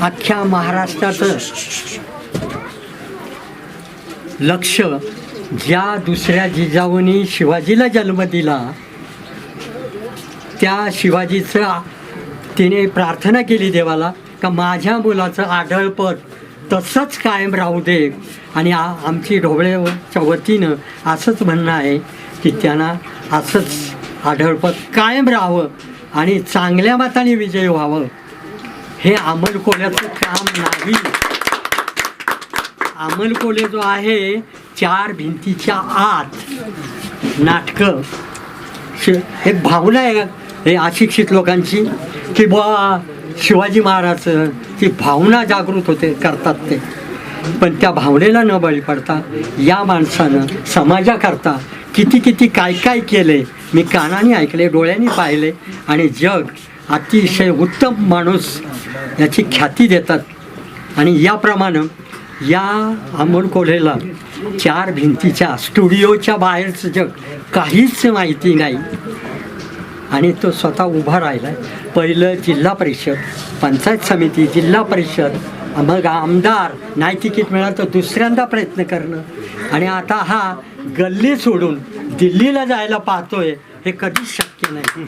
अख्ख्या महाराष्ट्राचं लक्ष ज्या दुसऱ्या जिजाऊनी शिवाजीला जन्म दिला त्या शिवाजीचं तिने प्रार्थना केली देवाला का माझ्या मुलाचं आढळपण तसंच कायम राहू दे. आणि आमची ढोबळेच्या वतीनं असंच म्हणणं आहे की त्यांना असंच आढळपण कायम राहावं आणि चांगल्या मताने विजय व्हावं. हे अमल कोल्ह्याचं काम नाही. अमल कोल्हे जो आहे 4 भिंतीच्या आत नाटकं हे भावना आहे हे अशिक्षित लोकांची की बुवा शिवाजी महाराज ती भावना जागृत होते करतात ते. पण त्या भावनेला न बळी पडता या माणसानं समाजाकरता किती काय काय केले. मी कानाने ऐकले, डोळ्यांनी पाहिले आणि जग अतिशय उत्तम माणूस याची ख्याती देतात. आणि याप्रमाणे या अमोल कोल्हेला 4 भिंतीच्या स्टुडिओच्या बाहेरचं जग काहीच माहिती नाही आणि तो स्वतः उभा राहिला. पहिलं जिल्हा परिषद, पंचायत समिती, जिल्हा परिषद, मग आमदार, नाही तिकीट मिळालं तर दुसऱ्यांदा प्रयत्न करणं आणि आता हा गल्ली सोडून दिल्लीला जायला पाहतोय हे कधीच शक्य नाही.